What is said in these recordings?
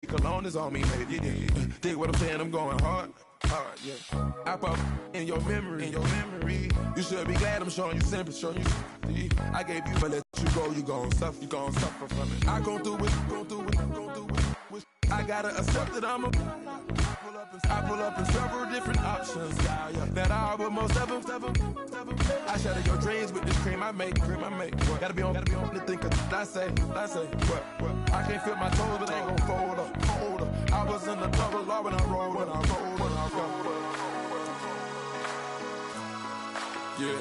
Cologne is on me, baby. Dig what I'm saying, I'm going hard, yeah. I pop in your memory, You should be glad I'm showing you sympathy, I gave you, but let you gon' suffer, from it. I gon' do it, I gotta accept that I'm a. I pull up in several different options, that I but most of them. I shatter your dreams with this cream I make. What? Gotta be on the think of I say. What? I can't feel my toes, but ain't gon' fold up. I was in the double law when I roll. Yeah.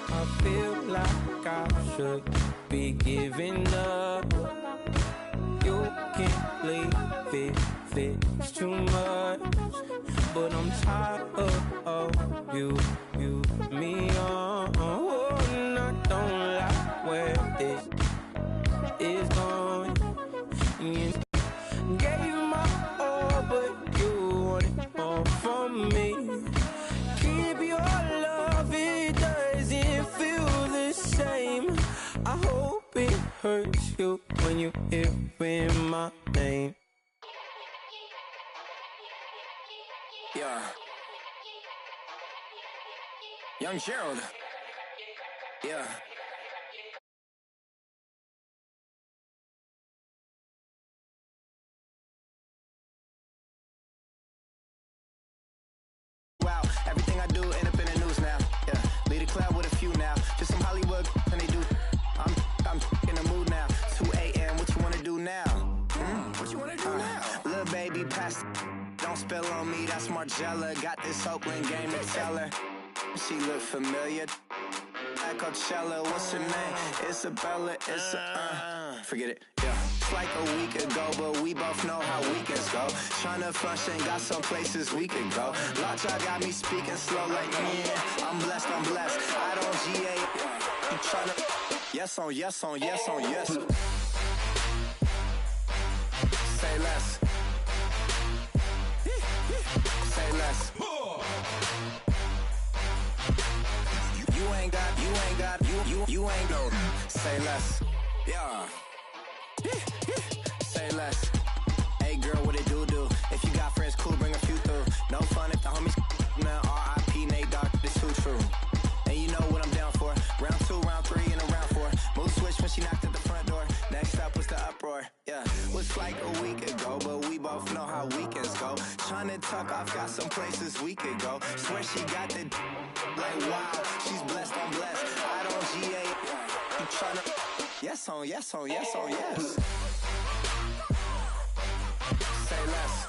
I feel like I should be giving up. You can't leave it's too much. But I'm tired of you, me on. Oh, and I don't like where this is going. Gave my all, but you want it all from me. Keep your love, it doesn't feel the same. I hope it hurts you when you hear my name. Yeah. Young Gerald. Yeah. Wow, everything I do end up in the news now. Yeah, lead a club with a few now. Just some Hollywood and they do. I'm in the mood now. 2 a.m. What you wanna do now? What you wanna do now? Little baby, pass. Don't spill on me. That's Margella. Got this Oakland game to tell her. She look familiar. At Coachella, what's her name? Isabella. Forget it. Yeah. It's like a week ago, but we both know how weekends go. Tryna function, got some places we could go. Lockjaw got me speaking slow like, yeah, I'm blessed. I don't GA. You tryna, yes on yes. Say less. Say less. You ain't no. Say less. Yeah. Say less. Hey girl, what it do? If you got friends, cool, bring a few through. No fun if the homies now. R.I.P. Nate Dogg, this too true. And you know what I'm down for. Round 2, round 3, and a round 4. Move switch when she knocked at the front door. Next up was the uproar. Yeah, was like a week ago, but we both know how weekends go. Tryna tuck off, got some places we could go. Swear she got the like wow, she's blessed, I'm blessed. I don't GA. You tryna yes on yes. Say less.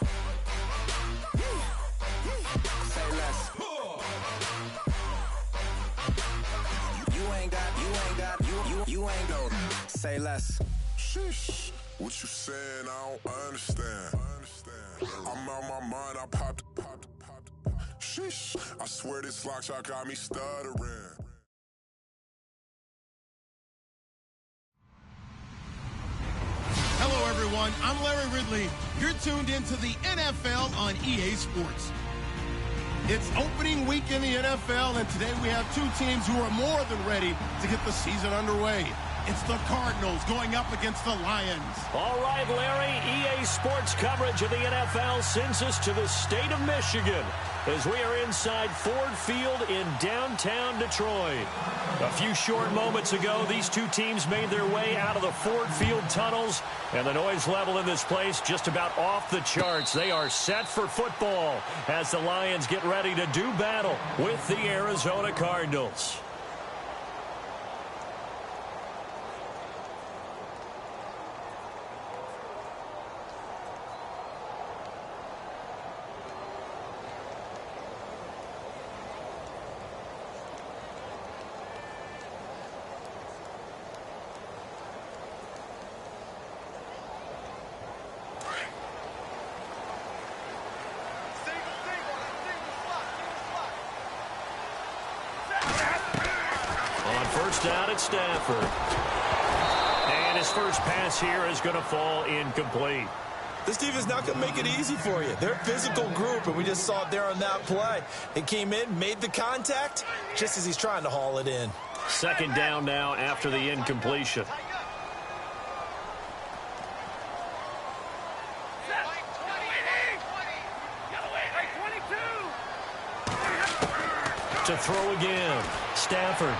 Say less. You ain't no. Say less. Sheesh. What you saying? I don't understand. I'm out my mind. I popped. Sheesh. I swear this lockjaw got me stuttering. Hello, everyone. I'm Larry Ridley. You're tuned into the NFL on EA Sports. It's opening week in the NFL, and today we have two teams who are more than ready to get the season underway. It's the Cardinals going up against the Lions. All right, Larry, EA Sports coverage of the NFL sends us to the state of Michigan as we are inside Ford Field in downtown Detroit. A few short moments ago, these two teams made their way out of the Ford Field tunnels, and the noise level in this place just about off the charts. They are set for football as the Lions get ready to do battle with the Arizona Cardinals. First down at Stafford. And his first pass here is going to fall incomplete. This defense not going to make it easy for you. They're a physical group, and we just saw it there on that play. It came in, made the contact, just as he's trying to haul it in. Second down now after the incompletion. To throw again. Stafford.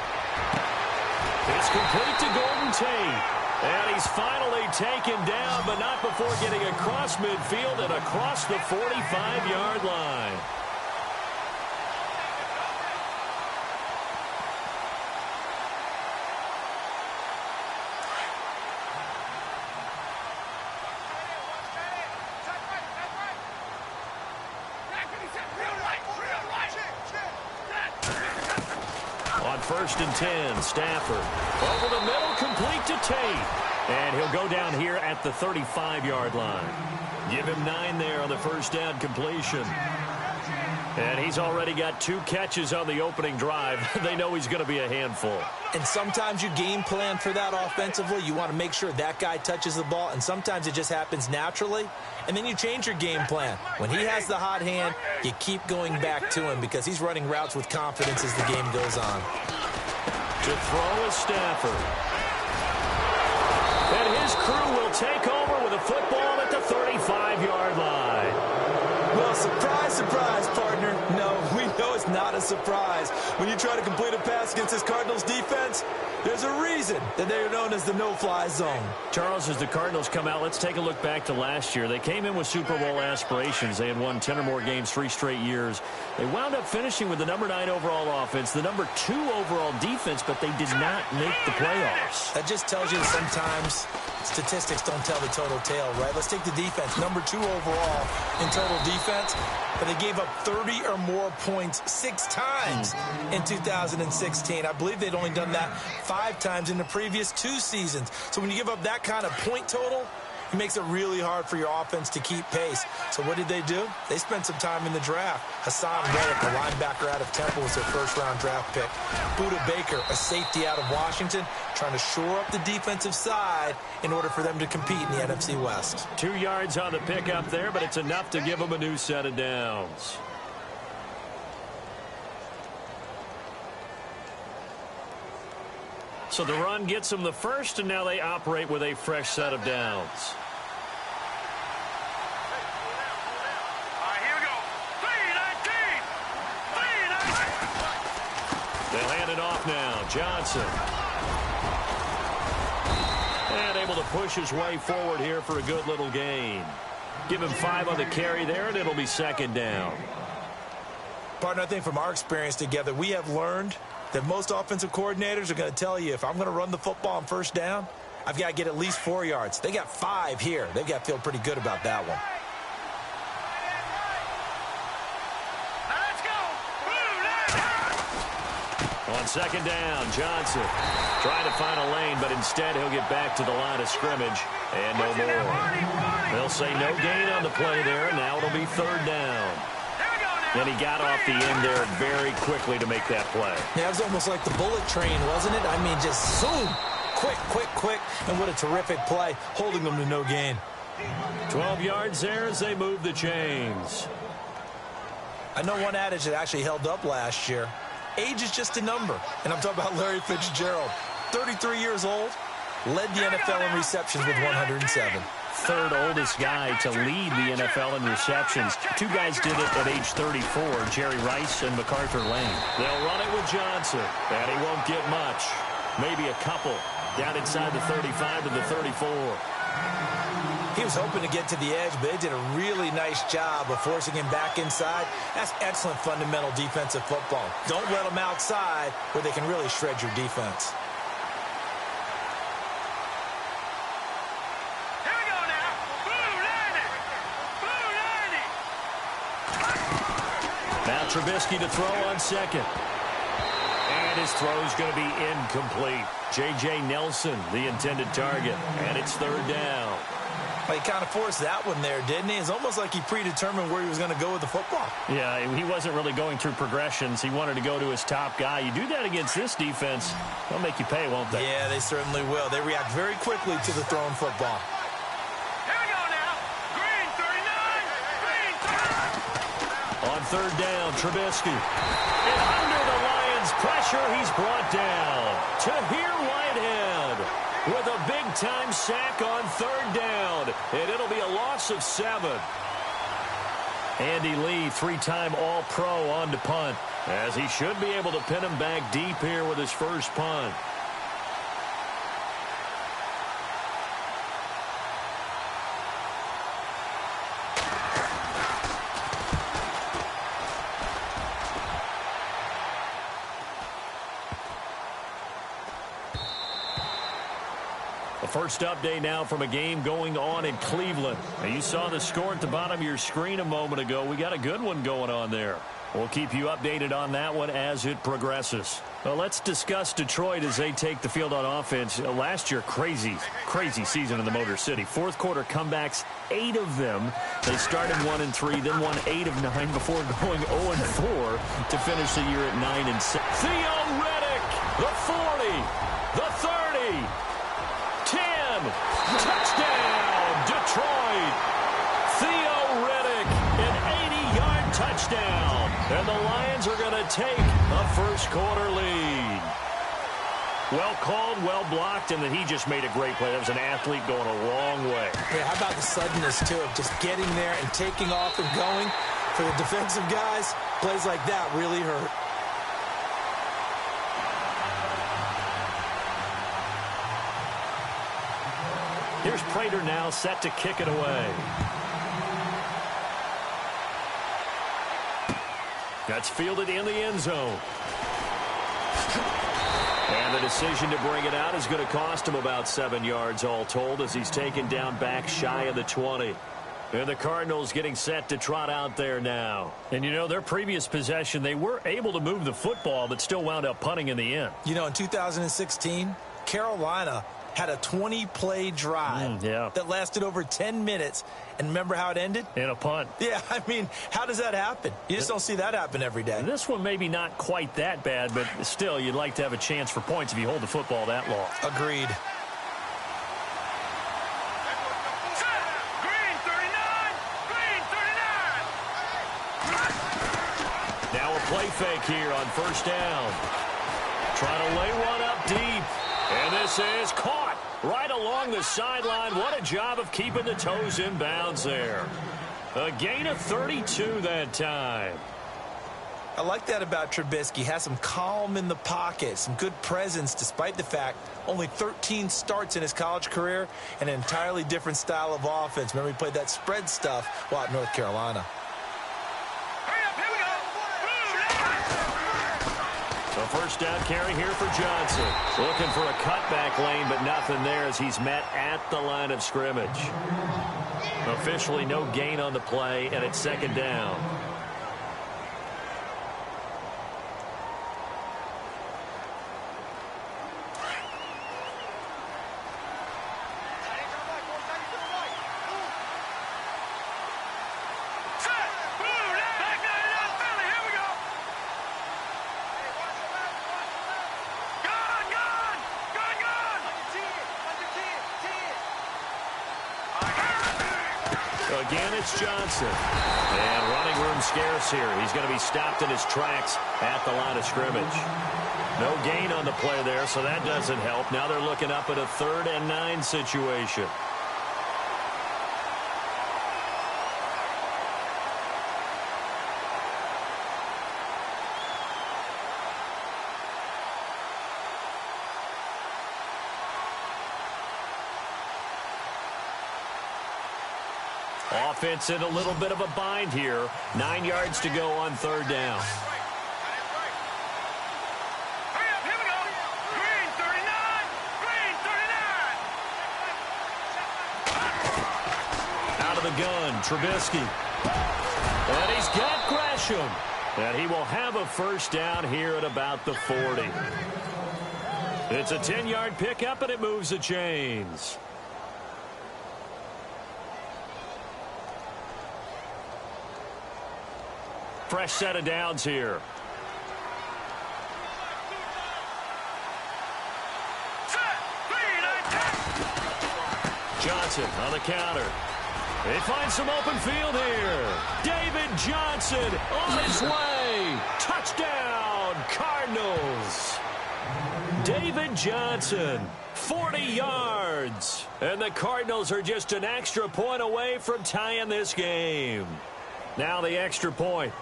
It's complete to Gordon Tate. And he's finally taken down, but not before getting across midfield and across the 45-yard line. First and 10, Stafford. Over the middle, complete to Tate. And he'll go down here at the 35-yard line. Give him 9 there on the first down completion. And he's already got 2 catches on the opening drive. They know he's going to be a handful. And sometimes you game plan for that offensively. You want to make sure that guy touches the ball. And sometimes it just happens naturally. And then you change your game plan. When he has the hot hand, you keep going back to him because he's running routes with confidence as the game goes on. To throw is Stafford. And his crew will take over with a football at the 35-yard line. Well, surprise, surprise, partner. No, we know it's not a surprise. When you try to complete a pass against this Cardinals defense, there's a reason that they are known as the no-fly zone. Charles, as the Cardinals come out, let's take a look back to last year. They came in with Super Bowl aspirations. They had won 10 or more games 3 straight years. They wound up finishing with the number 9 overall offense, the number 2 overall defense, but they did not make the playoffs. That just tells you that sometimes statistics don't tell the total tale, right? Let's take the defense. Number 2 overall in total defense, but they gave up 30 or more points 6 times in 2016. I believe they'd only done that 5 times in the previous 2 seasons. So when you give up that kind of point total, it makes it really hard for your offense to keep pace. So what did they do? They spent some time in the draft. Hassan Reddick, a linebacker out of Temple, was their first-round draft pick. Budda Baker, a safety out of Washington, trying to shore up the defensive side in order for them to compete in the NFC West. 2 yards on the pickup there, but it's enough to give them a new set of downs. So the run gets them the first, and now they operate with a fresh set of downs. They'll hand it off now. Johnson. And able to push his way forward here for a good little gain. Give him 5 on the carry there, and it'll be second down. Partner, I think from our experience together, we have learned that most offensive coordinators are going to tell you, if I'm going to run the football on first down, I've got to get at least 4 yards. They got 5 here. They've got to feel pretty good about that one. On second down, Johnson trying to find a lane, but instead he'll get back to the line of scrimmage, and no more. They'll say no gain on the play there, and now it'll be third down. And he got off the end there very quickly to make that play. Yeah, it was almost like the bullet train, wasn't it? I mean, just zoom. Quick, quick, quick. And what a terrific play, holding them to no gain. 12 yards there as they move the chains. I know one adage that actually held up last year. Age is just a number. And I'm talking about Larry Fitzgerald. 33 years old, led the NFL in receptions with 107. Third oldest guy to lead the NFL in receptions. 2 guys did it at age 34, Jerry Rice and MacArthur Lane. They'll run it with Johnson, and he won't get much. Maybe a couple down inside the 35 to the 34. He was hoping to get to the edge, but they did a really nice job of forcing him back inside. That's excellent fundamental defensive football. Don't let them outside where they can really shred your defense. Now Trubisky to throw on second. And his throw is going to be incomplete. J.J. Nelson, the intended target. And it's third down. Well, he kind of forced that one there, didn't he? It's almost like he predetermined where he was going to go with the football. Yeah, he wasn't really going through progressions. He wanted to go to his top guy. You do that against this defense, they'll make you pay, won't they? Yeah, they certainly will. They react very quickly to the thrown football. On third down, Trubisky. And under the Lions' Against pressure, he's brought down. Tahir Whitehead with a big-time sack on third down. And it'll be a loss of 7. Andy Lee, 3-time All-Pro on to punt, as he should be able to pin him back deep here with his first punt. First update now from a game going on in Cleveland. Now, you saw the score at the bottom of your screen a moment ago. We got a good one going on there. We'll keep you updated on that one as it progresses. Well, let's discuss Detroit as they take the field on offense. Last year, crazy season in the Motor City. Fourth quarter comebacks, 8 of them. They started 1-3, then won 8 of 9 before going 0-4 to finish the year at 9-6. Theo Riddick, the 40, the 30. 10, touchdown, Detroit. Theo Riddick, an 80-yard touchdown. And the Lions are going to take a first-quarter lead. Well called, well blocked, and then he just made a great play. That was an athlete going a long way. Yeah, how about the suddenness, too, of just getting there and taking off and going? For the defensive guys, plays like that really hurt. Here's Prater now set to kick it away. That's fielded in the end zone. And the decision to bring it out is going to cost him about 7 yards all told as he's taken down back shy of the 20. And the Cardinals getting set to trot out there now. And, you know, their previous possession, they were able to move the football but still wound up punting in the end. You know, in 2016, Carolina had a 20-play drive that lasted over 10 minutes. And remember how it ended? In a punt. Yeah, I mean, how does that happen? You just don't see that happen every day. This one maybe not quite that bad, but still, you'd like to have a chance for points if you hold the football that long. Agreed. Now a play fake here on first down. Trying to lay one up deep. And this is caught right along the sideline. What a job of keeping the toes in bounds there. A gain of 32 that time. I like that about Trubisky. Has some calm in the pocket, some good presence, despite the fact only 13 starts in his college career, and an entirely different style of offense. Remember, he played that spread stuff while at North Carolina. The first down carry here for Johnson. Looking for a cutback lane, but nothing there as he's met at the line of scrimmage. Officially no gain on the play, and it's second down. Again, it's Johnson. And running room scarce here. He's going to be stopped in his tracks at the line of scrimmage. No gain on the play there, so that doesn't help. Now they're looking up at a 3rd and 9 situation. Offense in a little bit of a bind here. 9 yards to go on 3rd down. Out of the gun, Trubisky. And he's got Gresham. And he will have a first down here at about the 40. It's a 10-yard pickup, and it moves the chains. Fresh set of downs here. Johnson on the counter. They find some open field here. David Johnson on his way. Touchdown, Cardinals. David Johnson, 40 yards. And the Cardinals are just an extra point away from tying this game. Now the extra point.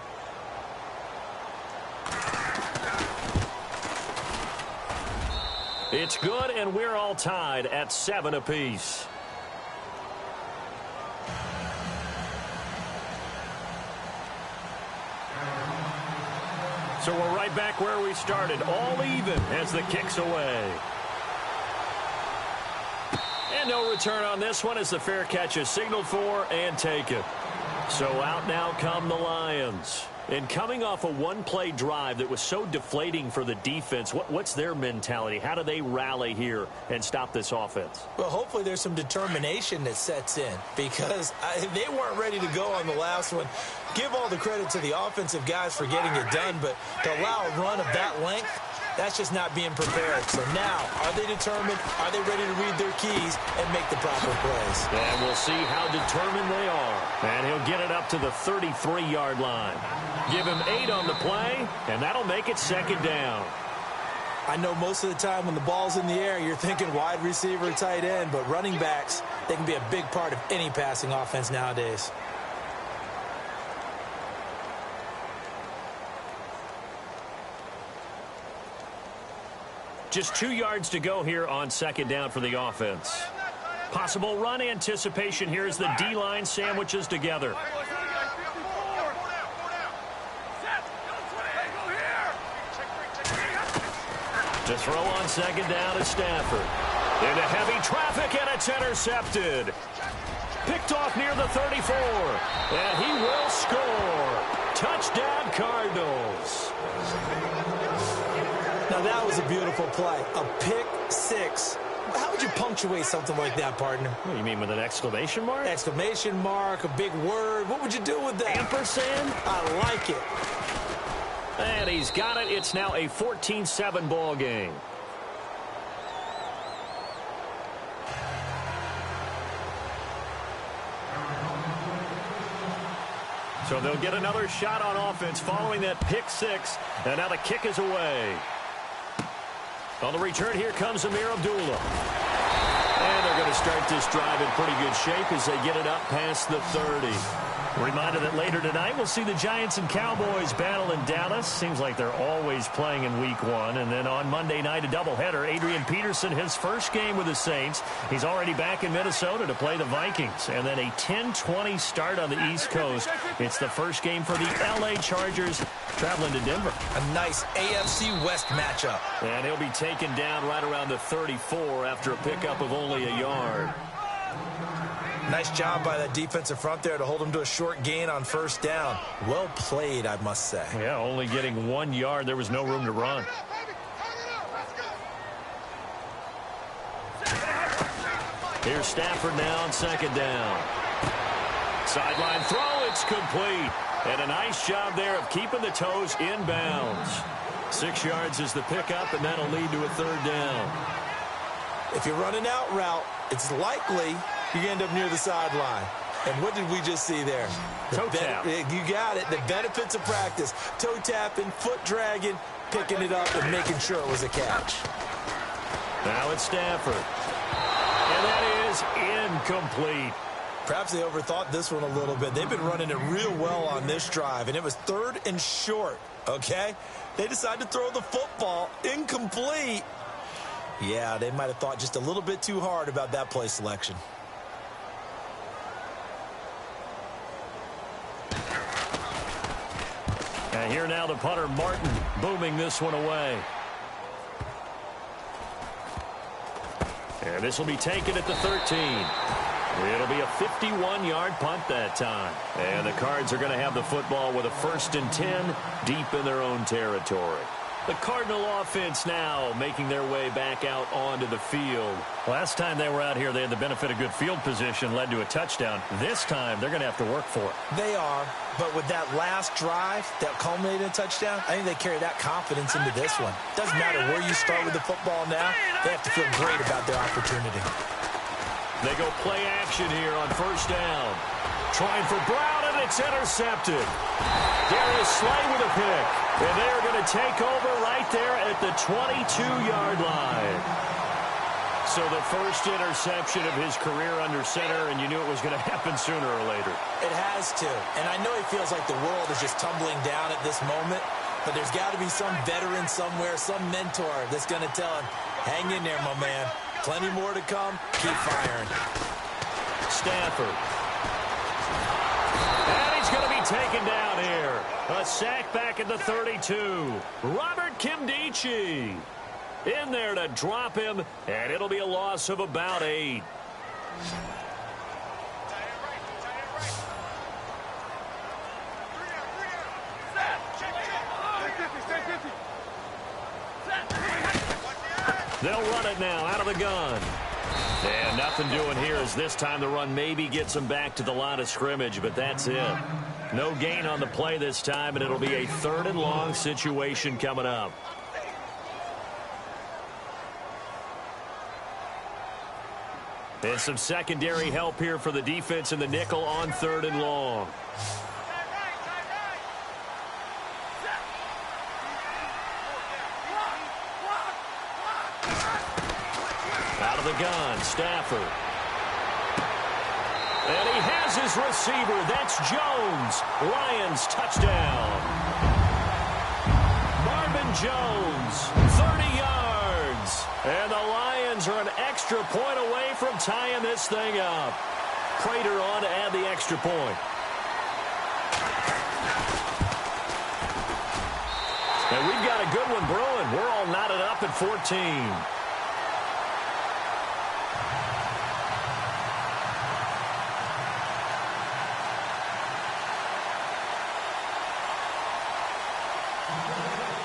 It's good, and we're all tied at 7 apiece. So we're right back where we started, all even as the kick's away. And no return on this one as the fair catch is signaled for and taken. So out now come the Lions. And coming off a one-play drive that was so deflating for the defense, what's their mentality? How do they rally here and stop this offense? Well, hopefully there's some determination that sets in because they weren't ready to go on the last one. Give all the credit to the offensive guys for getting it done, but to allow a run of that length, that's just not being prepared. So now, are they determined? Are they ready to read their keys and make the proper plays? And we'll see how determined they are. And he'll get it up to the 33-yard line. Give him 8 on the play, and that'll make it second down. I know most of the time when the ball's in the air, you're thinking wide receiver, tight end, but running backs, they can be a big part of any passing offense nowadays. Just 2 yards to go here on second down for the offense. Possible run anticipation here as the D-line sandwiches together. To throw on second down is Stafford. Into heavy traffic, and it's intercepted. Picked off near the 34. And he will score. Touchdown, Cardinals. Now, that was a beautiful play. A pick six. How would you punctuate something like that, partner? What do you mean, with an exclamation mark? Exclamation mark, a big word. What would you do with that? Ampersand? I like it. And he's got it. It's now a 14-7 ball game. So they'll get another shot on offense following that pick six. And now the kick is away. On the return, here comes Amir Abdullah. And they're going to start this drive in pretty good shape as they get it up past the 30. Reminder that later tonight we'll see the Giants and Cowboys battle in Dallas. Seems like they're always playing in week 1. And then on Monday night, a doubleheader. Adrian Peterson, his first game with the Saints. He's already back in Minnesota to play the Vikings. And then a 10-20 start on the East Coast. It's the first game for the L.A. Chargers traveling to Denver. A nice AFC West matchup. And he'll be taken down right around the 34 after a pickup of only a yard. Nice job by that defensive front there to hold him to a short gain on first down. Well played, I must say. Yeah, only getting 1 yard. There was no room to run. Here's Stafford now on second down. Sideline throw, it's complete. And a nice job there of keeping the toes in bounds. 6 yards is the pickup, and that'll lead to a third down. If you run an out route, it's likely you end up near the sideline. And what did we just see there? Toe tap. You got it. The benefits of practice. Toe tapping, foot dragging, picking it up, and making sure it was a catch. Now it's Stafford. And that is incomplete. Perhaps they overthought this one a little bit. They've been running it real well on this drive, and it was 3rd and short, okay? They decided to throw the football incomplete. Yeah, they might have thought just a little bit too hard about that play selection. And here now the punter, Martin, booming this one away. And this will be taken at the 13. It'll be a 51-yard punt that time. And the Cards are going to have the football with a 1st and 10 deep in their own territory. The Cardinal offense now making their way back out onto the field. Last time they were out here, they had the benefit of good field position, led to a touchdown. This time, they're going to have to work for it. They are, but with that last drive that culminated in a touchdown, I think they carry that confidence into this one. Doesn't matter where you start with the football now, they have to feel great about their opportunity. They go play action here on first down. Trying for Brown, and And it's intercepted. Darius Slay with a pick. And they're going to take over right there at the 22-yard line. So the first interception of his career under center, and you knew it was going to happen sooner or later. It has to. And I know he feels like the world is just tumbling down at this moment, but there's got to be some veteran somewhere, some mentor that's going to tell him, hang in there, my man. Plenty more to come. Keep firing. Stafford. And he's going to be taken down here. A sack back at the 32. Robert Kimdichie in there to drop him, and it'll be a loss of about 8. They'll run it now out of the gun. And nothing doing here as this time the run maybe gets them back to the line of scrimmage, but that's it. No gain on the play this time, and it'll be a 3rd and long situation coming up. And some secondary help here for the defense in the nickel on 3rd and long. Out of the gun, Stafford. And he has his receiver. That's Jones. Lions touchdown. Marvin Jones, 30 yards. And the Lions are an extra point away from tying this thing up. Prater on to add the extra point. And we've got a good one brewing. We're all knotted up at 14.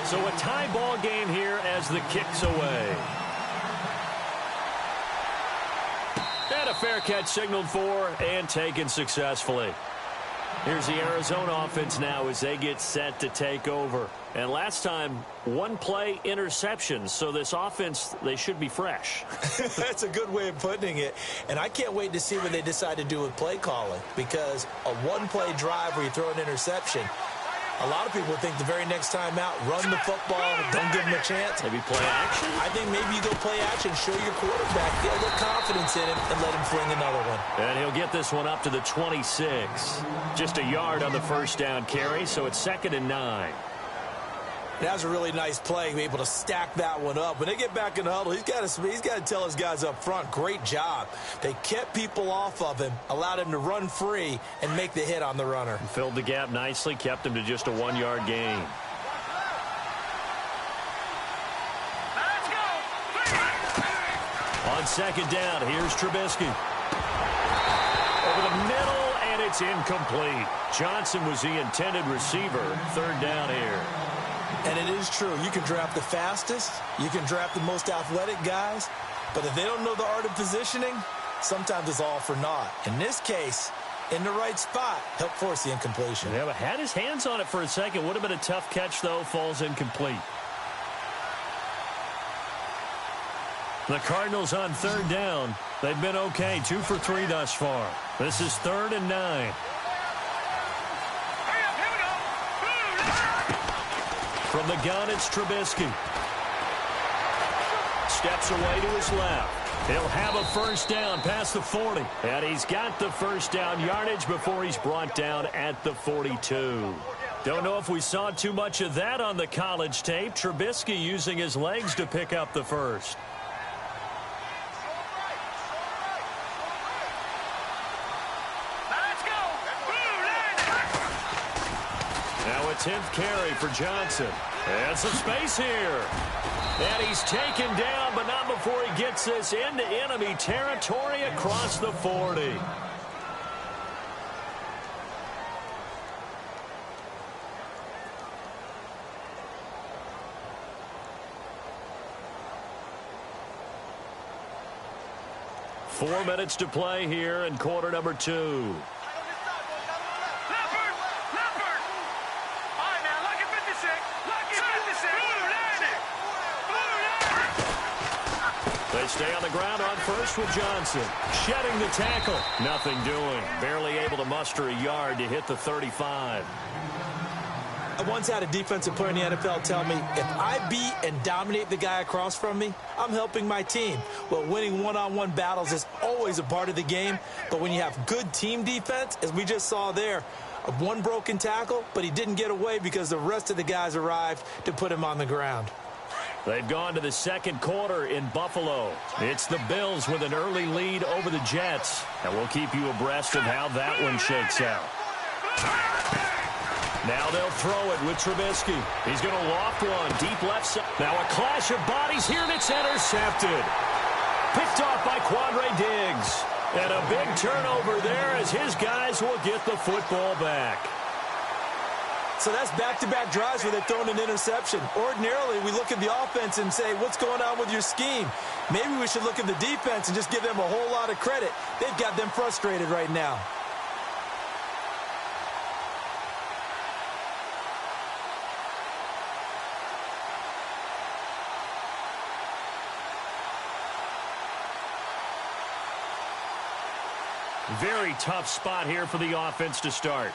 So a tie ball game here as the kick's away. And a fair catch signaled for and taken successfully. Here's the Arizona offense now as they get set to take over. And last time, 1 play interception. So this offense, they should be fresh. That's a good way of putting it. And I can't wait to see what they decide to do with play calling. Because a 1-play drive where you throw an interception, a lot of people think the very next time out, run the football, don't give them a chance. Maybe play action? I think maybe you go play action, show your quarterback, get a little confidence in him, and let him fling another one. And he'll get this one up to the 26. Just a yard on the first down carry, so it's 2nd and 9. That was a really nice play, able to stack that one up. When they get back in the huddle, he's got to tell his guys up front, great job. They kept people off of him, allowed him to run free and make the hit on the runner. Filled the gap nicely, kept him to just a 1-yard gain. On 2nd down, here's Trubisky. Over the middle, and it's incomplete. Johnson was the intended receiver. 3rd down here. And it is true. You can draft the fastest. You can draft the most athletic guys. But if they don't know the art of positioning, sometimes it's all for naught. In this case, in the right spot, helped force the incompletion. Yeah, but had his hands on it for a second. Would have been a tough catch, though. Falls incomplete. The Cardinals on 3rd down. They've been okay. 2 for 3 thus far. This is 3rd and 9. From the gun, it's Trubisky. Steps away to his left. He'll have a first down past the 40. And he's got the first down yardage before he's brought down at the 42. Don't know if we saw too much of that on the college tape. Trubisky using his legs to pick up the first. Now a 10th carry for Johnson. And some space here. And he's taken down, but not before he gets this into enemy territory across the 40. Four minutes to play here in quarter number 2. They stay on the ground on first with Johnson. Shedding the tackle. Nothing doing. Barely able to muster a yard to hit the 35. I once had a defensive player in the NFL tell me, if I beat and dominate the guy across from me, I'm helping my team. Well, winning one-on-one battles is always a part of the game, but when you have good team defense, as we just saw there, one broken tackle, but he didn't get away because the rest of the guys arrived to put him on the ground. They've gone to the second quarter in Buffalo. It's the Bills with an early lead over the Jets, and we'll keep you abreast of how that one shakes out. Now they'll throw it with Trubisky. He's going to loft one deep left side. Now a clash of bodies here, and it's intercepted. Picked off by Quandre Diggs. And a big turnover there as his guys will get the football back. So that's back-to-back drives where they've thrown an interception. Ordinarily, we look at the offense and say, what's going on with your scheme? Maybe we should look at the defense and just give them a whole lot of credit. They've got them frustrated right now. Very tough spot here for the offense to start.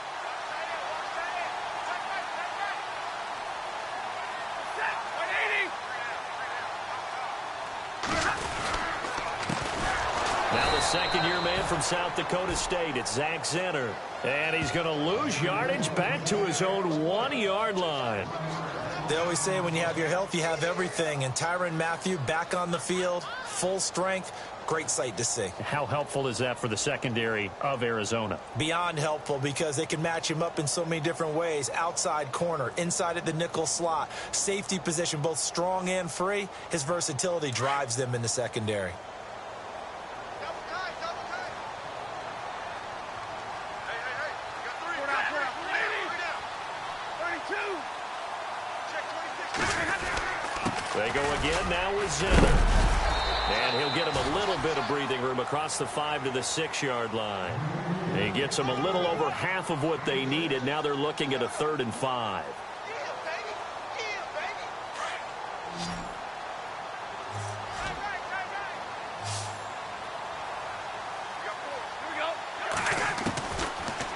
Now the second-year man from South Dakota State, it's Zach Zenner. And he's going to lose yardage back to his own 1-yard line. They always say when you have your health, you have everything. And Tyrann Mathieu back on the field, full strength. Great sight to see. How helpful is that for the secondary of Arizona? Beyond helpful because they can match him up in so many different ways. Outside corner, inside at the nickel slot, safety position, both strong and free. His versatility drives them in the secondary. They go again now with Zenner. And he'll get him a little bit of breathing room across the 5 to the 6-yard line. He gets them a little over half of what they needed. Now they're looking at a 3rd and 5.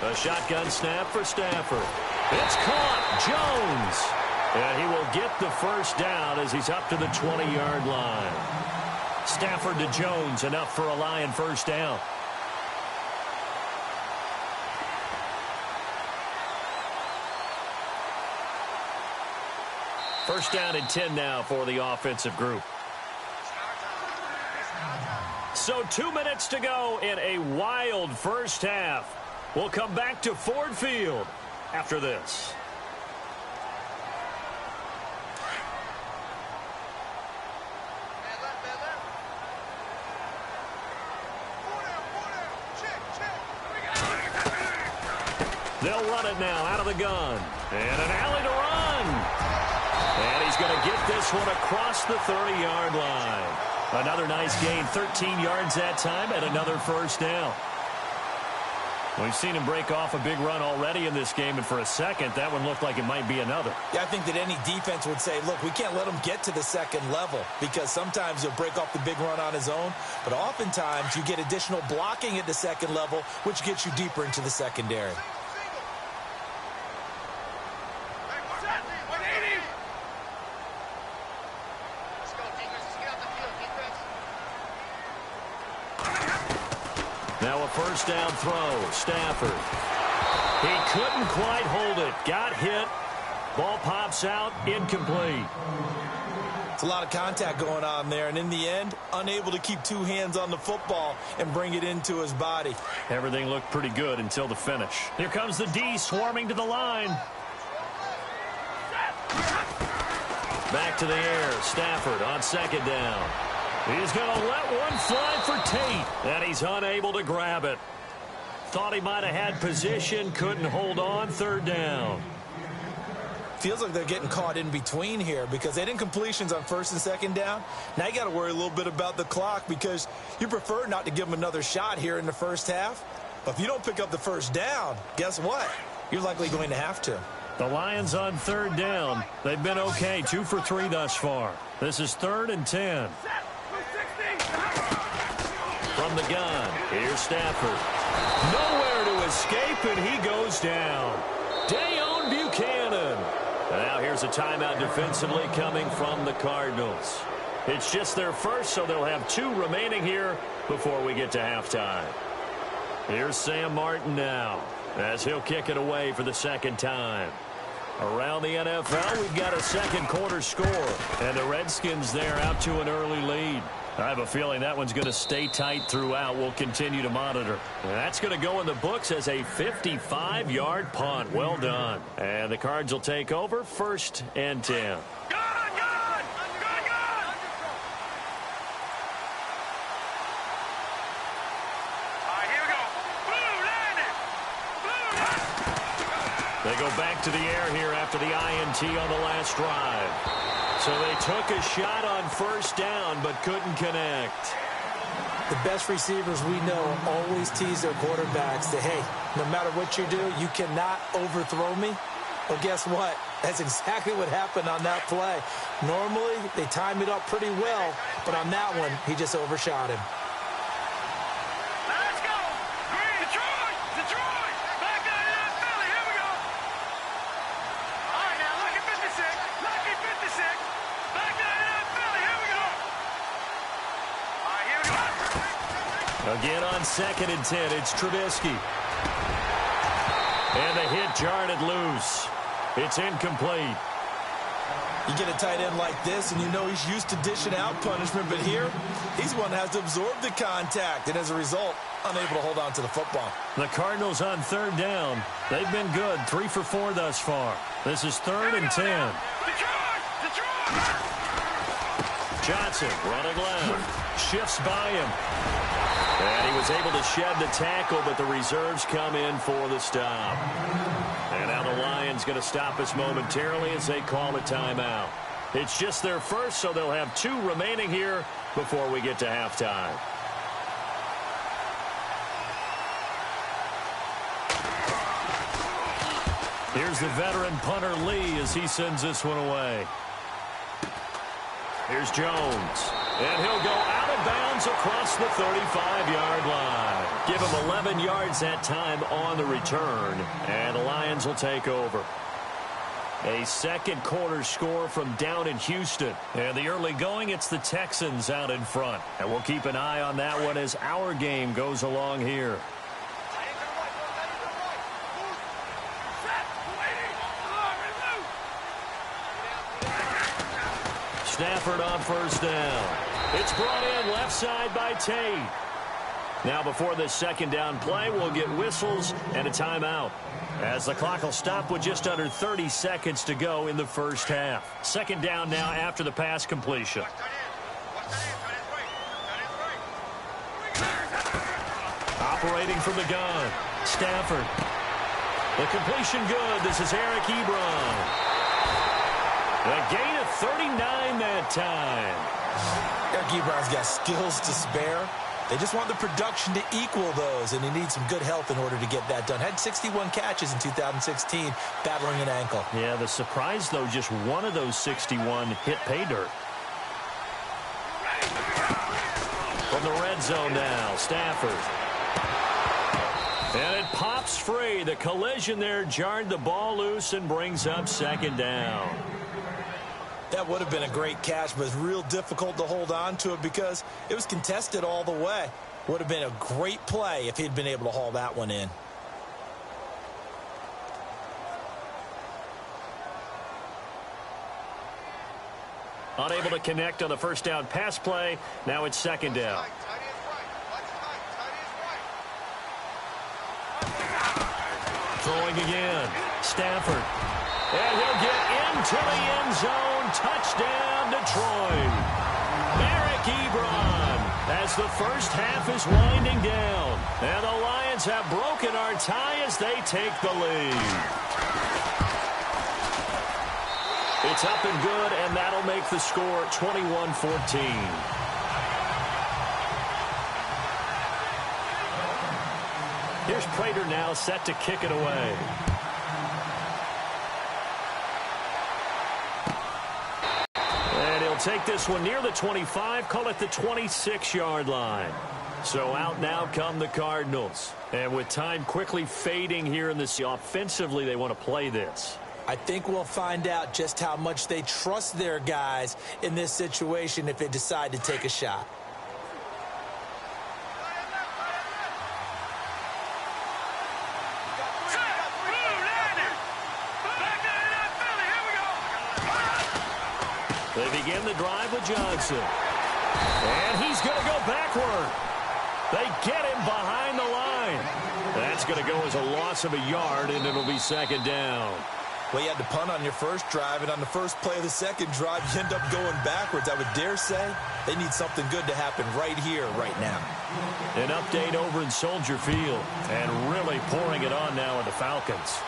A shotgun snap for Stafford. It's caught. Jones. And he will get the first down as he's up to the 20-yard line. Stafford to Jones, enough for a Lion first down. First down and 10 now for the offensive group. So 2 minutes to go in a wild first half. We'll come back to Ford Field after this. They'll run it now out of the gun. And an alley to run. And he's going to get this one across the 30-yard line. Another nice gain, 13 yards that time, and another first down. We've seen him break off a big run already in this game, and for a second, that one looked like it might be another. Yeah, I think that any defense would say, look, we can't let him get to the second level because sometimes he'll break off the big run on his own, but oftentimes you get additional blocking at the second level, which gets you deeper into the secondary. Now a first down throw, Stafford. He couldn't quite hold it. Got hit. Ball pops out, incomplete. It's a lot of contact going on there, and in the end, unable to keep two hands on the football and bring it into his body. Everything looked pretty good until the finish. Here comes the D swarming to the line. Back to the air, Stafford on second down. He's going to let one fly for Tate, and he's unable to grab it. Thought he might have had position, couldn't hold on, third down. Feels like they're getting caught in between here because they didn't completions on first and second down. Now you got to worry a little bit about the clock because you prefer not to give them another shot here in the first half. But if you don't pick up the first down, guess what? You're likely going to have to. The Lions on third down. They've been okay, 2 for 3 thus far. This is 3rd and 10. from the gun. Here's Stafford. Nowhere to escape, and he goes down. Dayon Buchanan. And now here's a timeout defensively coming from the Cardinals. It's just their first, so they'll have 2 remaining here before we get to halftime. Here's Sam Martin now as he'll kick it away for the second time. Around the NFL, we've got a second quarter score, and the Redskins there out to an early lead. I have a feeling that one's going to stay tight throughout. We'll continue to monitor. And that's going to go in the books as a 55-yard punt. Well done. And the Cards will take over 1st and 10. They go back to the air here after the INT on the last drive. So they took a shot on 1st down but couldn't connect. The best receivers we know always tease their quarterbacks that, hey, no matter what you do, you cannot overthrow me. Well, guess what? That's exactly what happened on that play. Normally, they time it up pretty well, but on that one, he just overshot him. Again on 2nd and 10, it's Trubisky. And the hit jarred it loose. It's incomplete. You get a tight end like this, and you know he's used to dishing out punishment, but here, he's one that has to absorb the contact, and as a result, unable to hold on to the football. The Cardinals on 3rd down. They've been good, 3 for 4 thus far. This is 3rd and 10. Johnson running left. Shifts by him. And he was able to shed the tackle, but the reserves come in for the stop. And now the Lions going to stop us momentarily as they call a timeout. It's just their first, so they'll have 2 remaining here before we get to halftime. Here's the veteran punter Lee as he sends this one away. Here's Jones. And he'll go out of bounds across the 35-yard line. Give him 11 yards that time on the return. And the Lions will take over. A second quarter score from down in Houston. And the early going, it's the Texans out in front. And we'll keep an eye on that one as our game goes along here. Stafford on 1st down. It's brought in left side by Tate. Now before this 2nd down play, we'll get whistles and a timeout, as the clock will stop with just under 30 seconds to go in the first half. 2nd down now after the pass completion. Operating from the gun, Stafford. The completion good. This is Eric Ebron. A gain of 39 that time. Eric Ebron's got skills to spare. They just want the production to equal those, and he needs some good health in order to get that done. Had 61 catches in 2016, battling an ankle. Yeah, the surprise, though, just one of those 61 hit pay dirt. From the red zone now, Stafford. And it pops free. The collision there jarred the ball loose and brings up 2nd down. That would have been a great catch, but it's real difficult to hold on to it because it was contested all the way. Would have been a great play if he'd been able to haul that one in. Unable to connect on the 1st down pass play. Now it's 2nd down. Throwing again. Stafford. And he'll get into the end zone. Touchdown, Detroit. Eric Ebron as the first half is winding down. And the Lions have broken our tie as they take the lead. It's up and good, and that'll make the score 21-14. Here's Prater now set to kick it away. And he'll take this one near the 25, call it the 26-yard line. So out now come the Cardinals. And with time quickly fading here in this, offensively, they want to play this. I think we'll find out just how much they trust their guys in this situation if they decide to take a shot. They begin the drive with Johnson. And he's going to go backward. They get him behind the line. That's going to go as a loss of a yard, and it'll be second down. Well, you had to punt on your first drive, and on the first play of the second drive, you end up going backwards. I would dare say they need something good to happen right here, right now. An update over in Soldier Field, and really pouring it on now with the Falcons.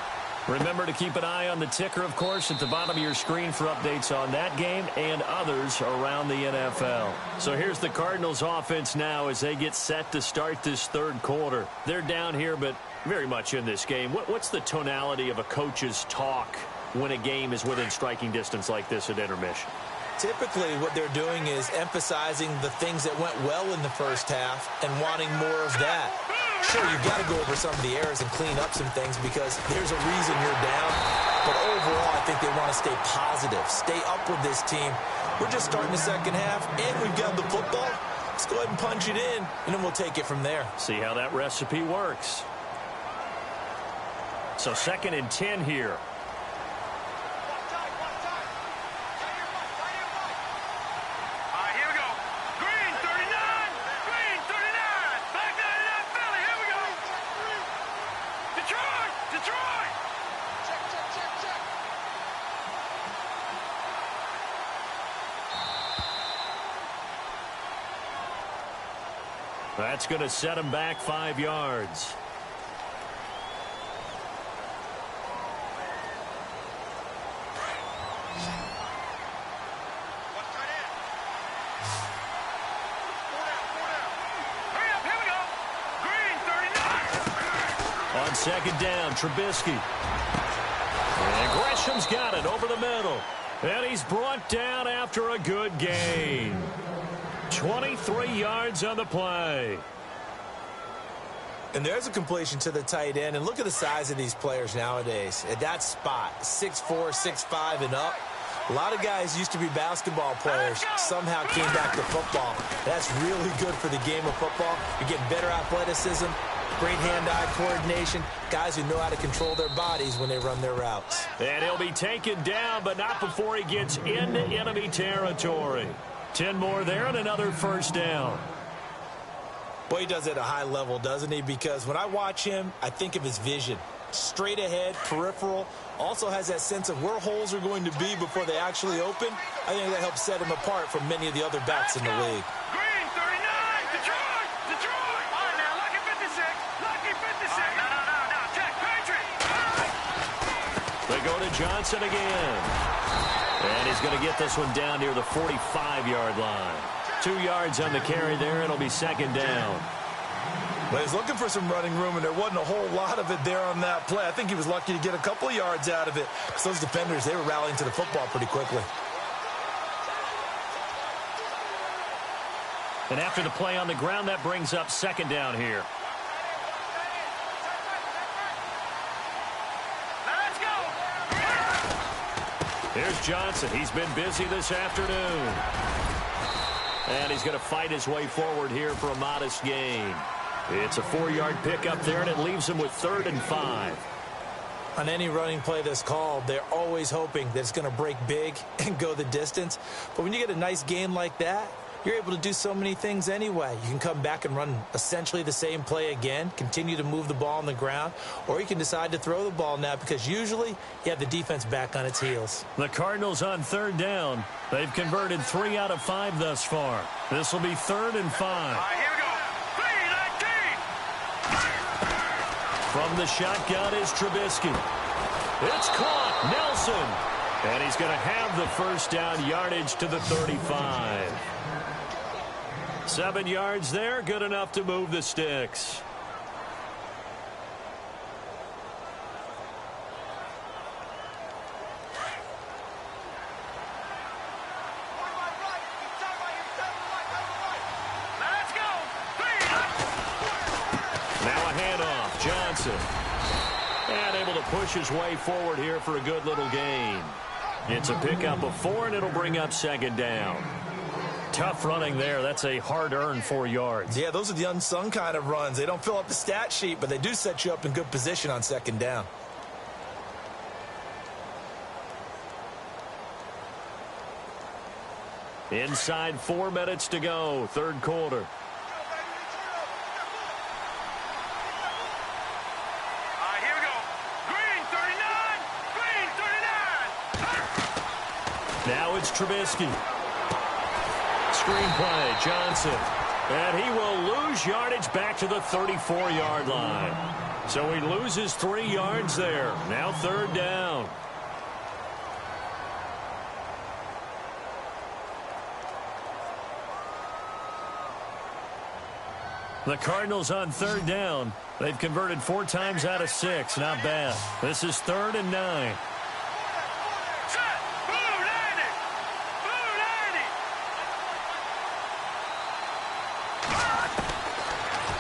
Remember to keep an eye on the ticker, of course, at the bottom of your screen for updates on that game and others around the NFL. So here's the Cardinals offense now as they get set to start this third quarter. They're down here, but very much in this game. What's the tonality of a coach's talk when a game is within striking distance like this at intermission? Typically, what they're doing is emphasizing the things that went well in the first half and wanting more of that. Sure, you've got to go over some of the errors and clean up some things because there's a reason you're down. But overall, I think they want to stay positive, stay up with this team. We're just starting the second half, and we've got the football. Let's go ahead and punch it in, and then we'll take it from there. See how that recipe works. So 2nd and 10 here. That's going to set him back 5 yards. On 2nd down, Trubisky. And Gresham's got it over the middle. And he's brought down after a good gain. 23 yards on the play. And there's a completion to the tight end. And look at the size of these players nowadays. At that spot, 6'4", 6'5", and up. A lot of guys used to be basketball players. Somehow came back to football. That's really good for the game of football. You're getting better athleticism, great hand-eye coordination, guys who know how to control their bodies when they run their routes. And he'll be taken down, but not before he gets into enemy territory. 10 more there and another first down. Boy, he does it at a high level, doesn't he? Because when I watch him, I think of his vision. Straight ahead, peripheral, also has that sense of where holes are going to be before they actually open. I think that helps set him apart from many of the other backs in the league. Green, 39, Detroit, Detroit. All right, now, lucky 56, lucky 56. No, check, Patriot. They go to Johnson again. And he's going to get this one down near the 45-yard line. 2 yards on the carry there. It'll be 2nd down. Well, he's looking for some running room, and there wasn't a whole lot of it there on that play. I think he was lucky to get a couple of yards out of it. So those defenders, they were rallying to the football pretty quickly. And after the play on the ground, that brings up 2nd down here. Here's Johnson. He's been busy this afternoon. And he's going to fight his way forward here for a modest gain. It's a 4-yard pickup there, and it leaves him with 3rd and 5. On any running play that's called, they're always hoping that it's going to break big and go the distance. But when you get a nice gain like that, you're able to do so many things anyway. You can come back and run essentially the same play again, continue to move the ball on the ground, or you can decide to throw the ball now because usually you have the defense back on its heels. The Cardinals on 3rd down. They've converted 3 out of 5 thus far. This will be 3rd and 5. All right, here we go. 3-19. From the shotgun is Trubisky. It's caught. Nelson. And he's going to have the first down, yardage to the 35. 7 yards there, good enough to move the sticks. Let's go. 3-19. Johnson. And able to push his way forward here for a good little gain. It's a pickup of 4, and it'll bring up second down. Tough running there. That's a hard-earned 4 yards. Yeah, those are the unsung kind of runs. They don't fill up the stat sheet, but they do set you up in good position on second down. Inside 4 minutes to go, third quarter. Here we go. Green 39. Green 39. Now it's Trubisky. Screenplay, Johnson. And he will lose yardage back to the 34-yard line. So he loses 3 yards there. Now third down. The Cardinals on third down. They've converted 4 times out of 6. Not bad. This is 3rd and 9.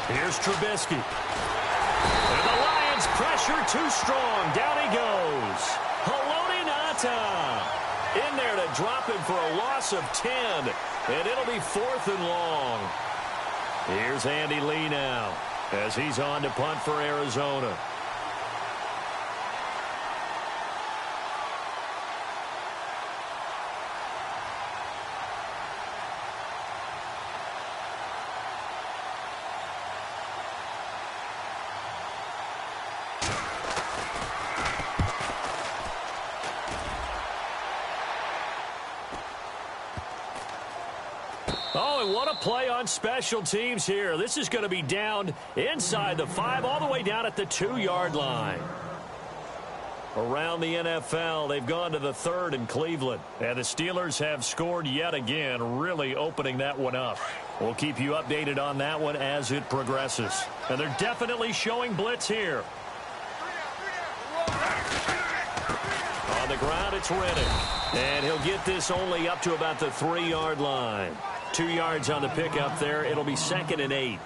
Here's Trubisky. And the Lions pressure too strong. Down he goes. Haloti Ngata in there to drop him for a loss of 10. And it'll be 4th and long. Here's Andy Lee now as he's on to punt for Arizona. Oh, and what a play on special teams here. This is going to be down inside the 5, all the way down at the 2-yard line. Around the NFL, they've gone to the 3rd in Cleveland. And the Steelers have scored yet again, really opening that one up. We'll keep you updated on that one as it progresses. And they're definitely showing blitz here. On the ground, it's Reddick. And he'll get this only up to about the 3-yard line. 2 yards on the pickup there. It'll be 2nd and 8.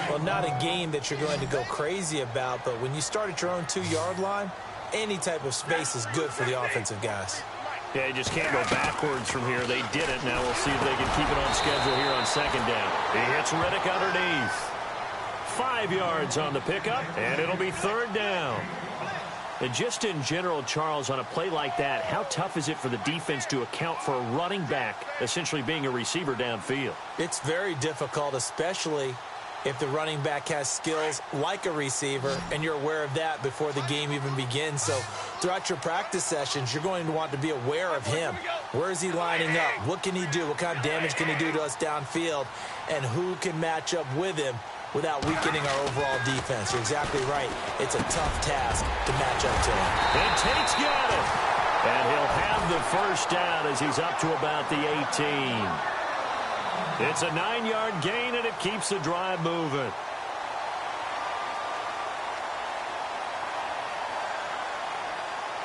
Well, not a game that you're going to go crazy about, but when you start at your own 2-yard line, any type of space is good for the offensive guys. Yeah, you just can't go backwards from here. They did it. Now we'll see if they can keep it on schedule here on 2nd down. He hits Reddick underneath. 5 yards on the pickup, and it'll be 3rd down. And just in general, Charles, on a play like that, how tough is it for the defense to account for a running back essentially being a receiver downfield? It's very difficult, especially if the running back has skills like a receiver, and you're aware of that before the game even begins. So throughout your practice sessions, you're going to want to be aware of him. Where is he lining up? What can he do? What kind of damage can he do to us downfield? And who can match up with him without weakening our overall defense? You're exactly right. It's a tough task to match up to him. And Tate's got it. And he'll have the first down as he's up to about the 18. It's a 9-yard gain, and it keeps the drive moving.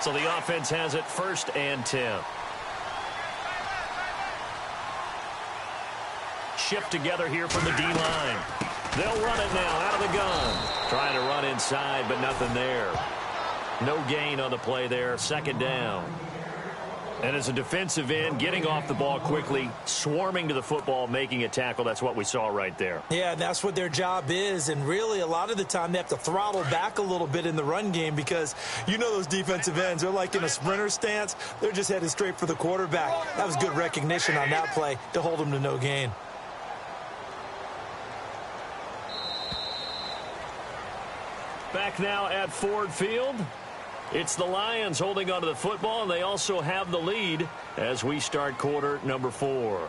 So the offense has it 1st and 10. Shift together here from the D-line. They'll run it now out of the gun. Trying to run inside, but nothing there. No gain on the play there. 2nd down. And as a defensive end, getting off the ball quickly, swarming to the football, making a tackle, that's what we saw right there. Yeah, and that's what their job is. And really, a lot of the time, they have to throttle back a little bit in the run game because you know those defensive ends, they're like in a sprinter stance. They're just headed straight for the quarterback. That was good recognition on that play to hold them to no gain. Back now at Ford Field. It's the Lions holding onto the football, and they also have the lead as we start quarter number 4.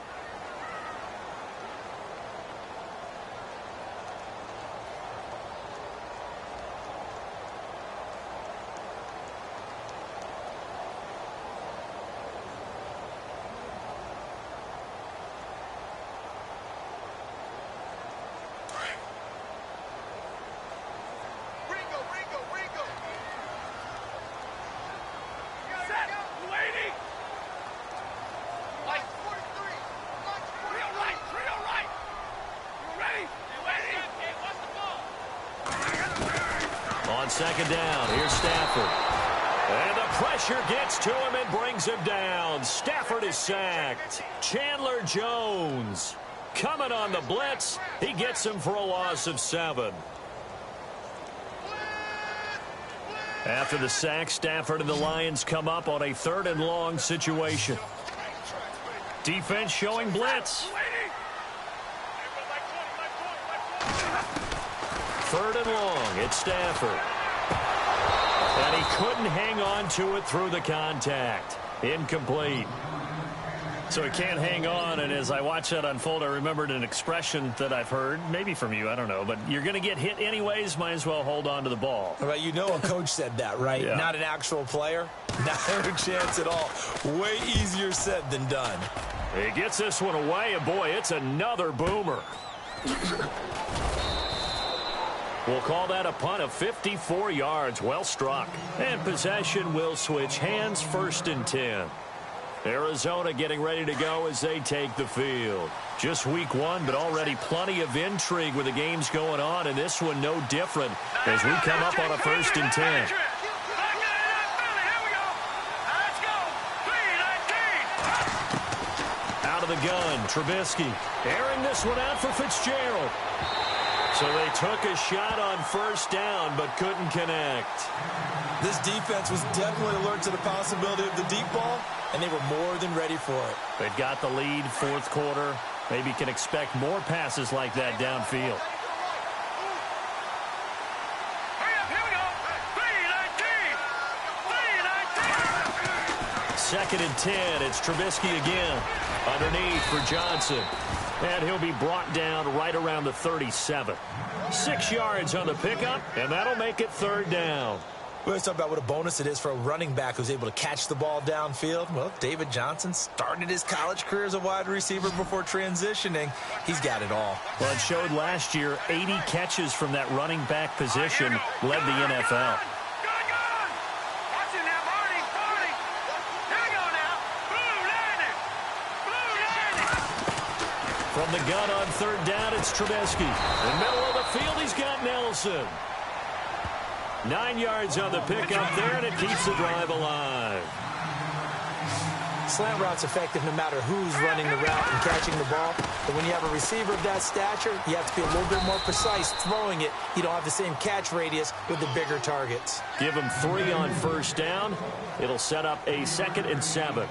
On second down, here's Stafford. And the pressure gets to him and brings him down. Stafford is sacked. Chandler Jones coming on the blitz. He gets him for a loss of 7. After the sack, Stafford and the Lions come up on a 3rd and long situation. Defense showing blitz. 3rd and long, it's Stafford. And he couldn't hang on to it through the contact. Incomplete. So he can't hang on, and as I watched that unfold, I remembered an expression that I've heard, maybe from you, I don't know, but you're going to get hit anyways, might as well hold on to the ball. Right, you know a coach said that, right? Yeah. Not an actual player. Not a chance at all. Way easier said than done. He gets this one away, and boy, it's another boomer. We'll call that a punt of 54 yards. Well struck. And possession will switch hands, 1st and 10. Arizona getting ready to go as they take the field. Just week 1, but already plenty of intrigue with the games going on, and this one no different as we come up on a 1st and 10. Out of the gun, Trubisky airing this one out for Fitzgerald. So they took a shot on 1st down, but couldn't connect. This defense was definitely alert to the possibility of the deep ball, and they were more than ready for it. They've got the lead, 4th quarter. Maybe can expect more passes like that downfield. Second and 10. It's Trubisky again. Underneath for Johnson. And he'll be brought down right around the 37. 6 yards on the pickup, and that'll make it 3rd down. We always talk about what a bonus it is for a running back who's able to catch the ball downfield. Well, David Johnson started his college career as a wide receiver before transitioning. He's got it all. Well, it showed last year 80 catches from that running back position led the NFL. From the gun on 3rd down, it's Trubisky. In the middle of the field, he's got Nelson. 9 yards on the pickup there, and it keeps the drive alive. Slant route's effective no matter who's running the route and catching the ball. But when you have a receiver of that stature, you have to be a little bit more precise throwing it. You don't have the same catch radius with the bigger targets. Give him 3 on 1st down. It'll set up a 2nd and 7.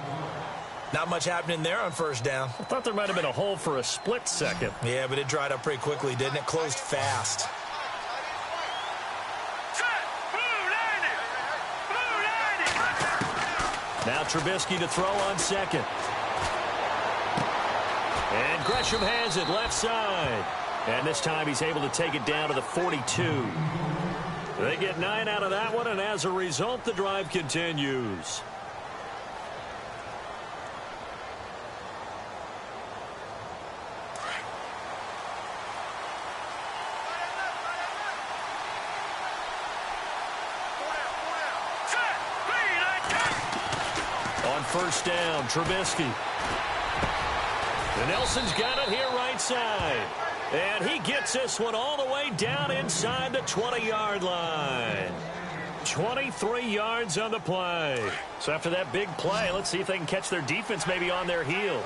Not much happening there on 1st down. I thought there might have been a hole for a split second. Yeah, but it dried up pretty quickly, didn't it? Closed fast. Now Trubisky to throw on 2nd. And Gresham has it left side. And this time he's able to take it down to the 42. They get 9 out of that one, and as a result, the drive continues. On 1st down, Trubisky. And Nelson's got it here right side. And he gets this one all the way down inside the 20-yard line. 23 yards on the play. So after that big play, let's see if they can catch their defense maybe on their heels.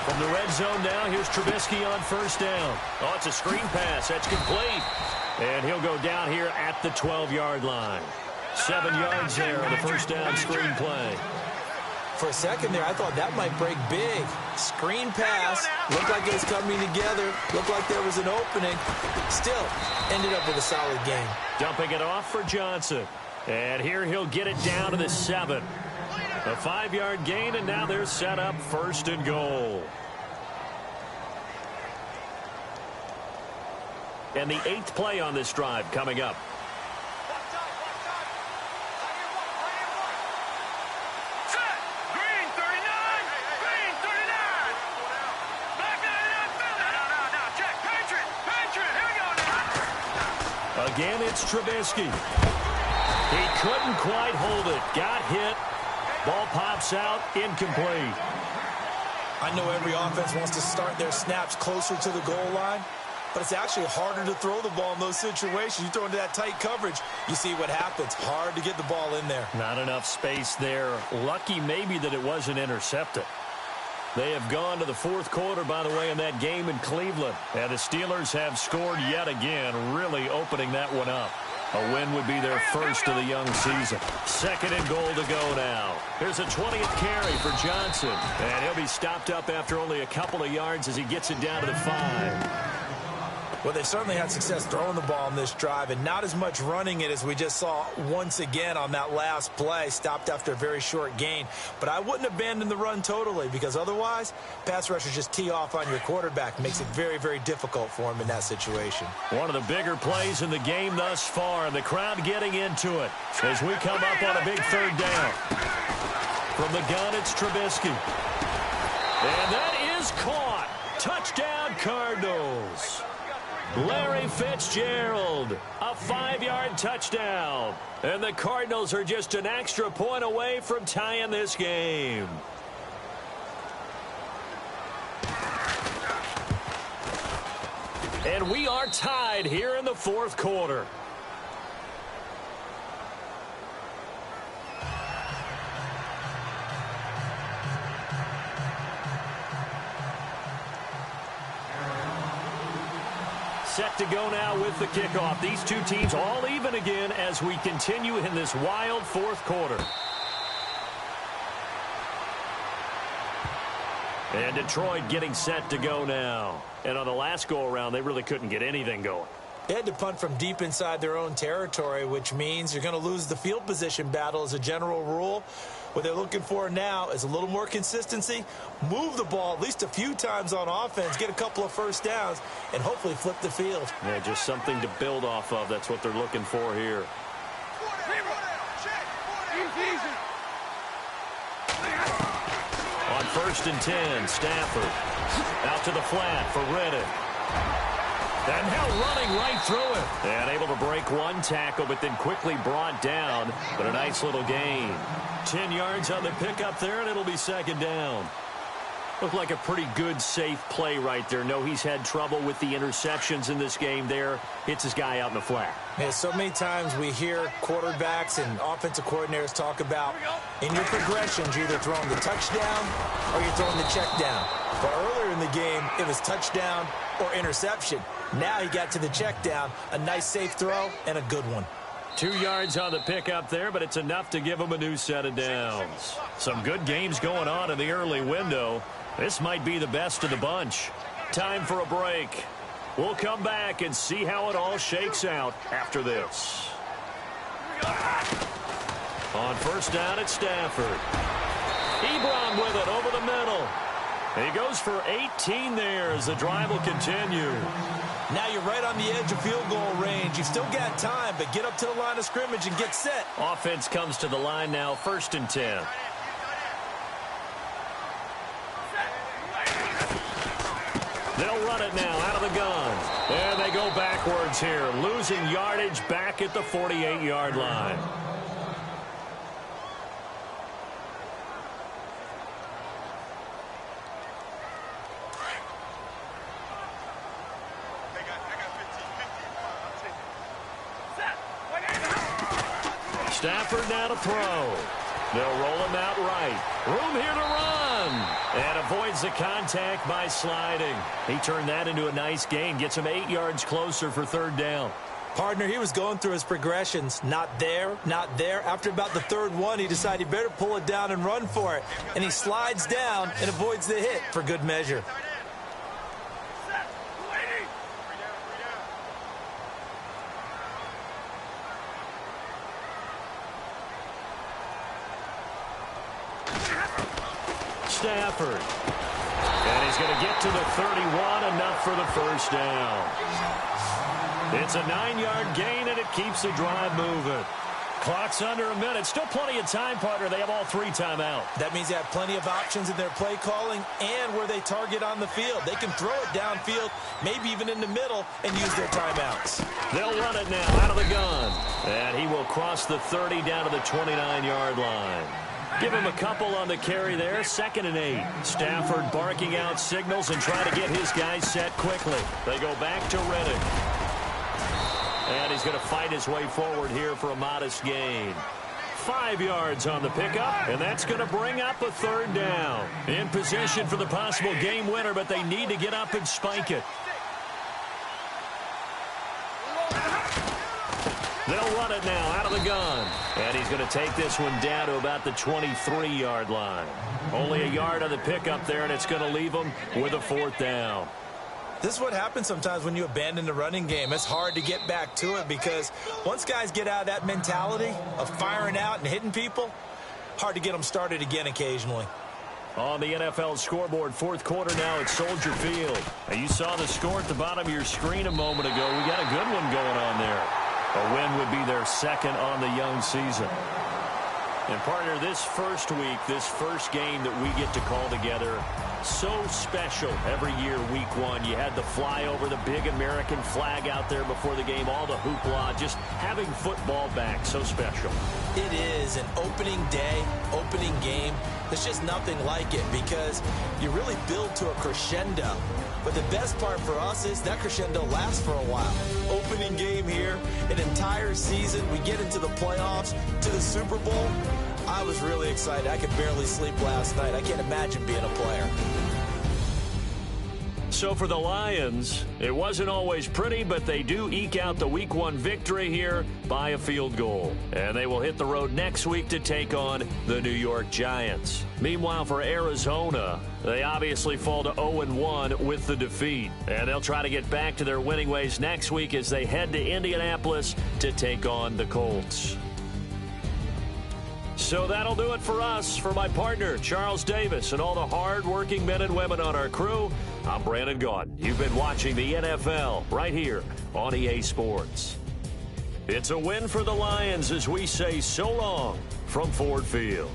From the red zone now, here's Trubisky on 1st down. Oh, it's a screen pass. That's complete. And he'll go down here at the 12-yard line. 7 yards there on the 1st down screen play. For a second there, I thought that might break big. Screen pass. Looked like it was coming together. Looked like there was an opening. Still, ended up with a solid game. Dumping it off for Johnson. And here he'll get it down to the 7. A 5-yard gain, and now they're set up 1st and goal. And the 8th play on this drive coming up. Again, it's Trubisky. He couldn't quite hold it. Got hit. Ball pops out. Incomplete. I know every offense wants to start their snaps closer to the goal line, but it's actually harder to throw the ball in those situations. You throw into that tight coverage, you see what happens. Hard to get the ball in there. Not enough space there. Lucky maybe that it wasn't intercepted. They have gone to the fourth quarter, by the way, in that game in Cleveland. And the Steelers have scored yet again, really opening that one up. A win would be their first of the young season. Second and goal to go now. Here's a 20th carry for Johnson. And he'll be stopped up after only a couple of yards as he gets it down to the 5. Well, they certainly had success throwing the ball on this drive and not as much running it as we just saw once again on that last play. Stopped after a very short gain. But I wouldn't abandon the run totally because otherwise, pass rushers just tee off on your quarterback. Makes it very, very difficult for him in that situation. One of the bigger plays in the game thus far, and the crowd getting into it as we come up on a big third down. From the gun, it's Trubisky. And that is caught. Touchdown, Cardinals. Larry Fitzgerald, a 5-yard touchdown. And the Cardinals are just an extra point away from tying this game. And we are tied here in the fourth quarter. Set to go now with the kickoff. These two teams all even again as we continue in this wild fourth quarter. And Detroit getting set to go now. And on the last go-around, they really couldn't get anything going. They had to punt from deep inside their own territory, which means you're going to lose the field position battle as a general rule. What they're looking for now is a little more consistency, move the ball at least a few times on offense, get a couple of first downs, and hopefully flip the field. Yeah, just something to build off of. That's what they're looking for here. On 1st and 10, Stafford out to the flat for Reddick. And now running right through it. And able to break one tackle, but then quickly brought down. But a nice little gain. 10 yards on the pickup there, and it'll be second down. Looked like a pretty good, safe play right there. No, he's had trouble with the interceptions in this game there. Hits his guy out in the flat. Yeah, so many times we hear quarterbacks and offensive coordinators talk about in your progressions, you're either throwing the touchdown or you're throwing the check down. But earlier in the game, it was touchdown or interception. Now he got to the check down, a nice safe throw, and a good one. 2 yards on the pickup there, but it's enough to give him a new set of downs. Some good games going on in the early window. This might be the best of the bunch. Time for a break. We'll come back and see how it all shakes out after this. On 1st down, it's Stafford. Ebron with it over the middle. He goes for 18 there as the drive will continue. Now you're right on the edge of field goal range. You've still got time, but get up to the line of scrimmage and get set. Offense comes to the line now, 1st and 10. They'll run it now out of the gun. And they go backwards here, losing yardage back at the 48-yard line. Stafford now to throw. They'll roll him out right. Room here to run. And avoids the contact by sliding. He turned that into a nice gain. Gets him 8 yards closer for 3rd down. Partner, he was going through his progressions. Not there, not there. After about the 3rd one, he decided he better pull it down and run for it. And he slides down and avoids the hit for good measure. Stafford. And he's going to get to the 31, enough for the 1st down. It's a 9-yard gain, and it keeps the drive moving. Clock's under a minute. Still plenty of time, partner. They have all 3 timeouts. That means they have plenty of options in their play calling and where they target on the field. They can throw it downfield, maybe even in the middle, and use their timeouts. They'll run it now out of the gun. And he will cross the 30 down to the 29-yard line. Give him a couple on the carry there. 2nd and 8. Stafford barking out signals and trying to get his guys set quickly. They go back to Reddick. And he's going to fight his way forward here for a modest gain. 5 yards on the pickup, and that's going to bring up a 3rd down. In position for the possible game winner, but they need to get up and spike it. They'll run it now out of the gun. And he's going to take this one down to about the 23-yard line. Only a yard on the pickup there, and it's going to leave them with a 4th down. This is what happens sometimes when you abandon the running game. It's hard to get back to it because once guys get out of that mentality of firing out and hitting people, hard to get them started again occasionally. On the NFL scoreboard, 4th quarter now at Soldier Field. Now you saw the score at the bottom of your screen a moment ago. We got a good one going on there. A win would be their 2nd on the young season. And partner, this first week, this first game that we get to call together, so special every year, week 1. You had the flyover, the big American flag out there before the game, all the hoopla, just having football back, so special. It is an opening day, opening game. There's just nothing like it because you really build to a crescendo. But the best part for us is that crescendo lasts for a while. Opening game here, an entire season. We get into the playoffs, to the Super Bowl. I was really excited. I could barely sleep last night. I can't imagine being a player. So for the Lions, it wasn't always pretty, but they do eke out the Week 1 victory here by a field goal. And they will hit the road next week to take on the New York Giants. Meanwhile, for Arizona, they obviously fall to 0-1 with the defeat. And they'll try to get back to their winning ways next week as they head to Indianapolis to take on the Colts. So that'll do it for us. For my partner, Charles Davis, and all the hard-working men and women on our crew, I'm Brandon Gaudin. You've been watching the NFL right here on EA Sports. It's a win for the Lions as we say so long from Ford Field.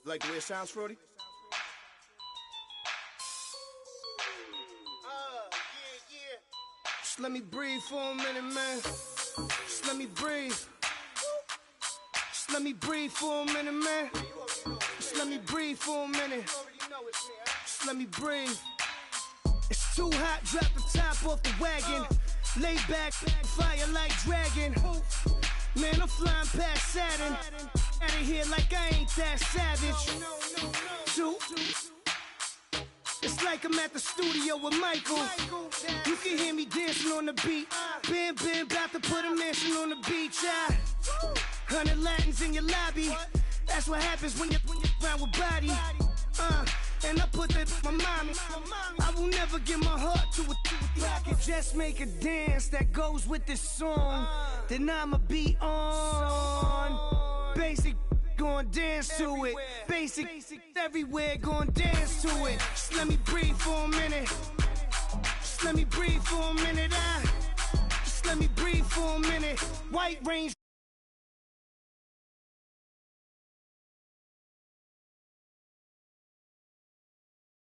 Like the way it sounds, Frody? Yeah. Just let me breathe for a minute, man. Just let me breathe. Just let me breathe for a minute, man. Just let me breathe for a minute. Just let me breathe. It's too hot, drop the top off the wagon. Lay back, fire like dragon. Man, I'm flying past Saturn. Out of here like I ain't that savage. Two. It's like I'm at the studio with Michael. You can hear me dancing on the beat. Bam, about to put a mansion on the beach. 100 Latins in your lobby. That's what happens when you're around with body. And I put that in my mommy. I will never give my heart to a I can just make a dance that goes with this song. Then I'ma be on. Basic, gon' dance to it. Basic, everywhere, gon' dance to it. Just let me breathe for a minute. Just let me breathe for a minute. Just let me breathe for a minute. White range.